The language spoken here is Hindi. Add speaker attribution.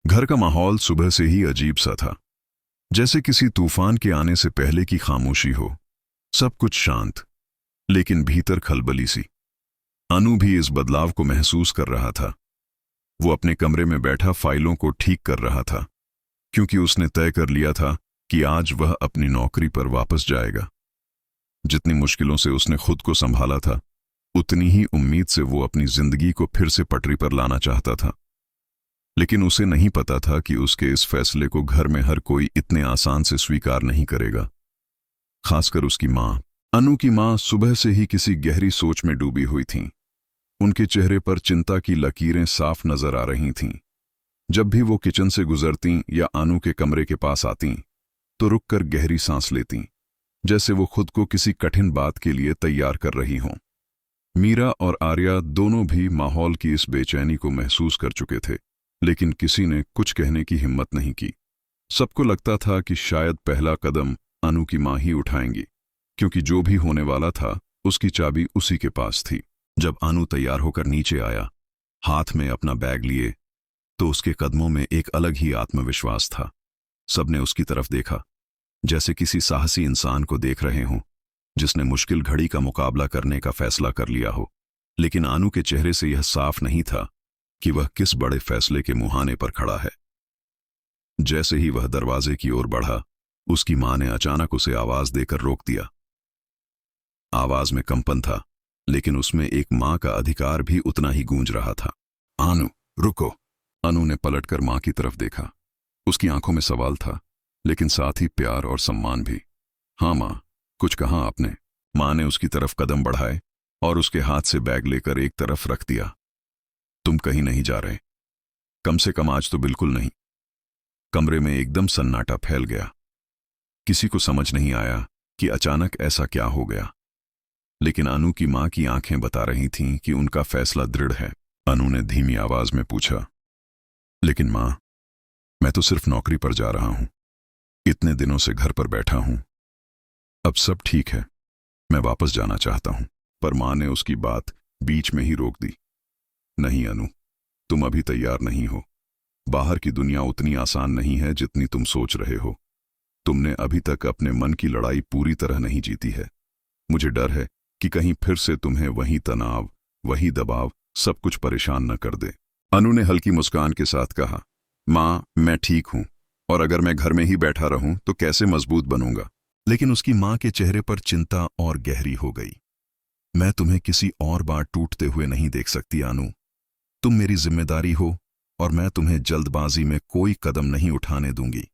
Speaker 1: घर का माहौल सुबह से ही अजीब सा था, जैसे किसी तूफान के आने से पहले की खामोशी हो। सब कुछ शांत, लेकिन भीतर खलबली सी। अनु भी इस बदलाव को महसूस कर रहा था। वो अपने कमरे में बैठा फाइलों को ठीक कर रहा था, क्योंकि उसने तय कर लिया था कि आज वह अपनी नौकरी पर वापस जाएगा। जितनी मुश्किलों से उसने खुद को संभाला था, उतनी ही उम्मीद से वो अपनी जिंदगी को फिर से पटरी पर लाना चाहता था। लेकिन उसे नहीं पता था कि उसके इस फैसले को घर में हर कोई इतने आसान से स्वीकार नहीं करेगा, खासकर उसकी मां। अनु की मां सुबह से ही किसी गहरी सोच में डूबी हुई थीं। उनके चेहरे पर चिंता की लकीरें साफ नजर आ रही थीं। जब भी वो किचन से गुजरतीं या अनु के कमरे के पास आतीं, तो रुककर गहरी सांस लेतीं, जैसे वो खुद को किसी कठिन बात के लिए तैयार कर रही हों। मीरा और आर्या दोनों भी माहौल की इस बेचैनी को महसूस कर चुके थे, लेकिन किसी ने कुछ कहने की हिम्मत नहीं की। सबको लगता था कि शायद पहला कदम अनु की मां ही उठाएंगी, क्योंकि जो भी होने वाला था उसकी चाबी उसी के पास थी। जब अनु तैयार होकर नीचे आया, हाथ में अपना बैग लिए, तो उसके कदमों में एक अलग ही आत्मविश्वास था। सबने उसकी तरफ देखा, जैसे किसी साहसी इंसान को देख रहे हों, जिसने मुश्किल घड़ी का मुकाबला करने का फैसला कर लिया हो। लेकिन अनु के चेहरे से यह साफ नहीं था कि वह किस बड़े फैसले के मुहाने पर खड़ा है। जैसे ही वह दरवाजे की ओर बढ़ा, उसकी मां ने अचानक उसे आवाज देकर रोक दिया। आवाज में कंपन था, लेकिन उसमें एक मां का अधिकार भी उतना ही गूंज रहा था। अनु, रुको। अनु ने पलटकर मां की तरफ देखा। उसकी आंखों में सवाल था, लेकिन साथ ही प्यार और सम्मान भी। हाँ मां, कुछ कहा आपने? मां ने उसकी तरफ कदम बढ़ाए और उसके हाथ से बैग लेकर एक तरफ रख दिया। तुम कहीं नहीं जा रहे? कम से कम आज तो बिल्कुल नहीं। कमरे में एकदम सन्नाटा फैल गया। किसी को समझ नहीं आया कि अचानक ऐसा क्या हो गया, लेकिन अनु की मां की आंखें बता रही थीं कि उनका फैसला दृढ़ है। अनु ने धीमी आवाज में पूछा, लेकिन मां, मैं तो सिर्फ नौकरी पर जा रहा हूं। इतने दिनों से घर पर बैठा हूं। अब सब ठीक है, मैं वापस जाना चाहता हूं। पर मां ने उसकी बात बीच में ही रोक दी। नहीं अनु, तुम अभी तैयार नहीं हो। बाहर की दुनिया उतनी आसान नहीं है जितनी तुम सोच रहे हो। तुमने अभी तक अपने मन की लड़ाई पूरी तरह नहीं जीती है। मुझे डर है कि कहीं फिर से तुम्हें वही तनाव, वही दबाव सब कुछ परेशान न कर दे। अनु ने हल्की मुस्कान के साथ कहा, मां, मैं ठीक हूं, और अगर मैं घर में ही बैठा रहूं तो कैसे मजबूत बनूंगा? लेकिन उसकी मां के चेहरे पर चिंता और गहरी हो गई। मैं तुम्हें किसी और बार टूटते हुए नहीं देख सकती अनु। तुम मेरी जिम्मेदारी हो, और मैं तुम्हें जल्दबाजी में कोई कदम नहीं उठाने दूंगी।